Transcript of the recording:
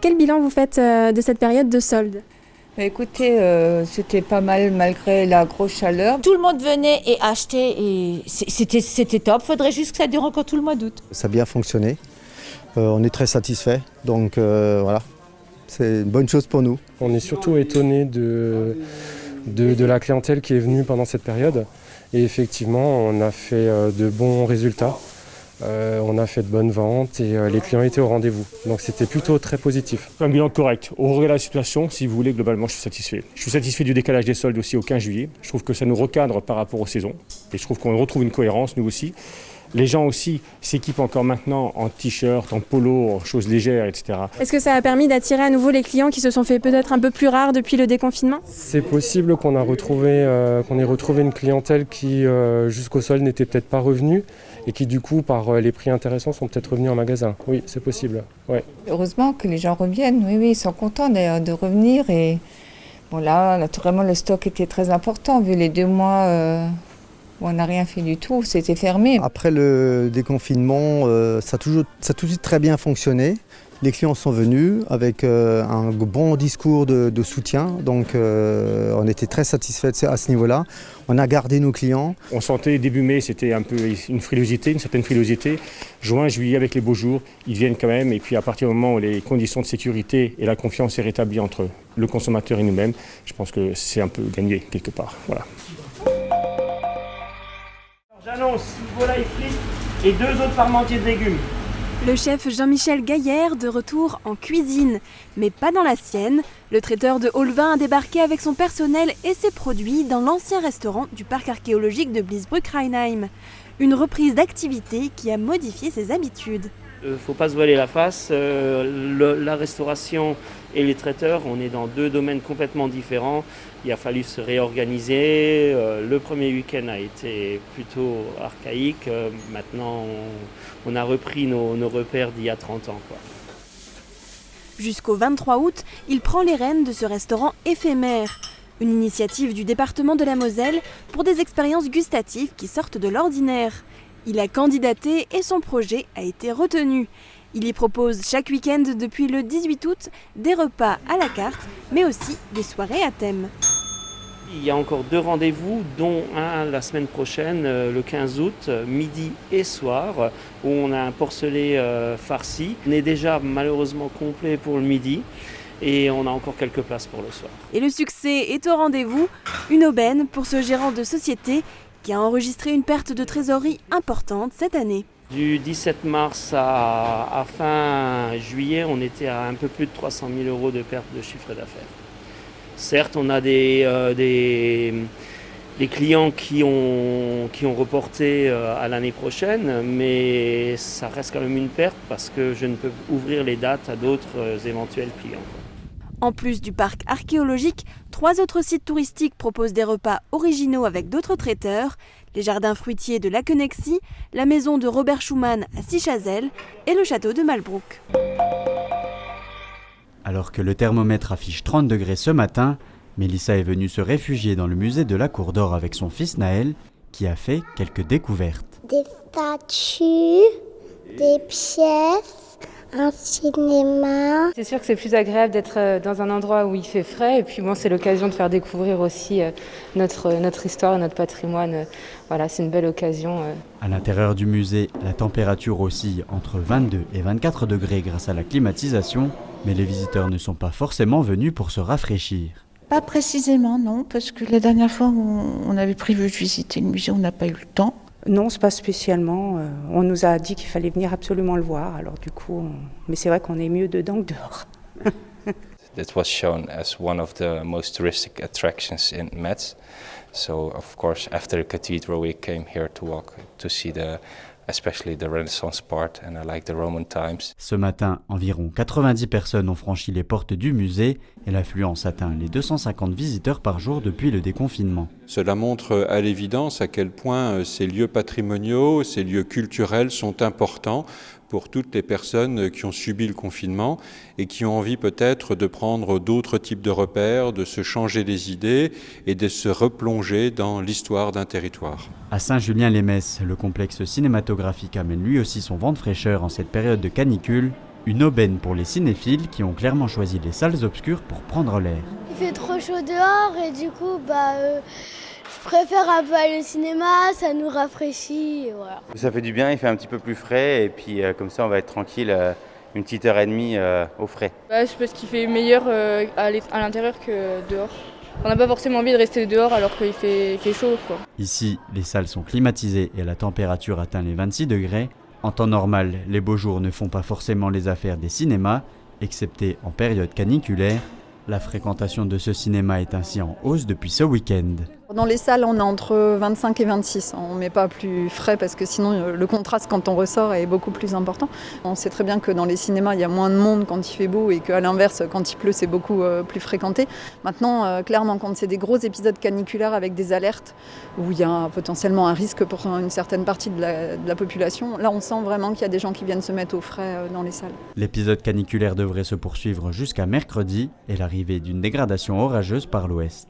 Quel bilan vous faites de cette période de solde ? Écoutez, c'était pas mal malgré la grosse chaleur. Tout le monde venait et achetait et c'était top. Faudrait juste que ça dure encore tout le mois d'août. Ça a bien fonctionné. On est très satisfaits. Donc voilà, c'est une bonne chose pour nous. On est surtout étonnés de la clientèle qui est venue pendant cette période. Et effectivement, on a fait de bons résultats. On a fait de bonnes ventes et les clients étaient au rendez-vous. Donc c'était plutôt très positif. Un bilan correct. Au regard de la situation, si vous voulez, globalement, je suis satisfait. Je suis satisfait du décalage des soldes aussi au 15 juillet. Je trouve que ça nous recadre par rapport aux saisons. Et je trouve qu'on retrouve une cohérence, nous aussi. Les gens aussi s'équipent encore maintenant en t-shirt, en polo, en choses légères, etc. Est-ce que ça a permis d'attirer à nouveau les clients qui se sont fait peut-être un peu plus rares depuis le déconfinement ? C'est possible qu'on ait retrouvé une clientèle qui, jusqu'au solde, n'était peut-être pas revenue et qui, du coup, par les prix intéressants, sont peut-être revenus en magasin. Oui, c'est possible. Ouais. Heureusement que les gens reviennent. Oui, ils sont contents de revenir. Et bon, là, naturellement, le stock était très important vu les 2 mois. On n'a rien fait du tout, c'était fermé. Après le déconfinement, ça a tout de suite très bien fonctionné. Les clients sont venus avec un bon discours de soutien, donc on était très satisfaits à ce niveau-là. On a gardé nos clients. On sentait début mai, c'était un peu une frilosité, une certaine frilosité. Juin, juillet, avec les beaux jours, ils viennent quand même. Et puis à partir du moment où les conditions de sécurité et la confiance est rétablie entre le consommateur et nous-mêmes, je pense que c'est un peu gagné quelque part. Voilà. J'annonce 6 volailles frites et 2 autres parmentiers de légumes. Le chef Jean-Michel Gaillère de retour en cuisine, mais pas dans la sienne. Le traiteur de Olvin a débarqué avec son personnel et ses produits dans l'ancien restaurant du parc archéologique de Bliesbrück-Rheinheim. Une reprise d'activité qui a modifié ses habitudes. Faut pas se voiler la face, la restauration et les traiteurs, on est dans 2 domaines complètement différents. Il a fallu se réorganiser, le premier week-end a été plutôt archaïque, maintenant on a repris nos repères d'il y a 30 ans, quoi. Jusqu'au 23 août, il prend les rênes de ce restaurant éphémère. Une initiative du département de la Moselle pour des expériences gustatives qui sortent de l'ordinaire. Il a candidaté et son projet a été retenu. Il y propose chaque week-end depuis le 18 août des repas à la carte, mais aussi des soirées à thème. Il y a encore 2 rendez-vous, dont un la semaine prochaine, le 15 août, midi et soir, où on a un porcelet farci. On est déjà malheureusement complet pour le midi et on a encore quelques places pour le soir. Et le succès est au rendez-vous, une aubaine pour ce gérant de société qui a enregistré une perte de trésorerie importante cette année. Du 17 mars à fin juillet, on était à un peu plus de 300 000 € de perte de chiffre d'affaires. Certes, on a des clients qui ont reporté à l'année prochaine, mais ça reste quand même une perte parce que je ne peux ouvrir les dates à d'autres éventuels clients. En plus du parc archéologique, 3 autres sites touristiques proposent des repas originaux avec d'autres traiteurs, les jardins fruitiers de Laquenexy, la maison de Robert Schumann à Sichazel et le château de Malbrouck. Alors que le thermomètre affiche 30 degrés ce matin, Mélissa est venue se réfugier dans le musée de la Cour d'Or avec son fils Naël, qui a fait quelques découvertes. Des statues, des pièces, un cinéma. C'est sûr que c'est plus agréable d'être dans un endroit où il fait frais et puis bon, c'est l'occasion de faire découvrir aussi notre histoire et notre patrimoine. Voilà, c'est une belle occasion. À l'intérieur du musée, la température oscille entre 22 et 24 degrés grâce à la climatisation, mais les visiteurs ne sont pas forcément venus pour se rafraîchir. Pas précisément, non, parce que la dernière fois on avait prévu de visiter le musée, on n'a pas eu le temps. Non, c'est pas spécialement. On nous a dit qu'il fallait venir absolument le voir. Alors du coup, mais c'est vrai qu'on est mieux dedans que dehors. It was shown as one of the most touristic attractions in Metz. So of course, after the cathedral, we came here to walk to see especially the Renaissance part, and I like the Roman times. Ce matin, environ 90 personnes ont franchi les portes du musée et l'affluence atteint les 250 visiteurs par jour depuis le déconfinement. Cela montre à l'évidence à quel point ces lieux patrimoniaux, ces lieux culturels sont importants pour toutes les personnes qui ont subi le confinement et qui ont envie peut-être de prendre d'autres types de repères, de se changer les idées et de se replonger dans l'histoire d'un territoire. À Saint-Julien-les-Messes, le complexe cinématographique amène lui aussi son vent de fraîcheur en cette période de canicule. Une aubaine pour les cinéphiles qui ont clairement choisi les salles obscures pour prendre l'air. Il fait trop chaud dehors et du coup, je préfère un peu aller au cinéma, ça nous rafraîchit. Et voilà. Ça fait du bien, il fait un petit peu plus frais et puis comme ça on va être tranquille une petite heure et demie au frais. Je pense qu'il fait meilleur à l'intérieur que dehors. On n'a pas forcément envie de rester dehors alors qu'il fait chaud, quoi. Ici, les salles sont climatisées et la température atteint les 26 degrés. En temps normal, les beaux jours ne font pas forcément les affaires des cinémas, excepté en période caniculaire. La fréquentation de ce cinéma est ainsi en hausse depuis ce week-end. Dans les salles, on est entre 25 et 26. On ne met pas plus frais parce que sinon le contraste quand on ressort est beaucoup plus important. On sait très bien que dans les cinémas, il y a moins de monde quand il fait beau et qu'à l'inverse, quand il pleut, c'est beaucoup plus fréquenté. Maintenant, clairement, quand c'est des gros épisodes caniculaires avec des alertes où il y a potentiellement un risque pour une certaine partie de la population, là on sent vraiment qu'il y a des gens qui viennent se mettre au frais dans les salles. L'épisode caniculaire devrait se poursuivre jusqu'à mercredi et l'arrivée d'une dégradation orageuse par l'ouest.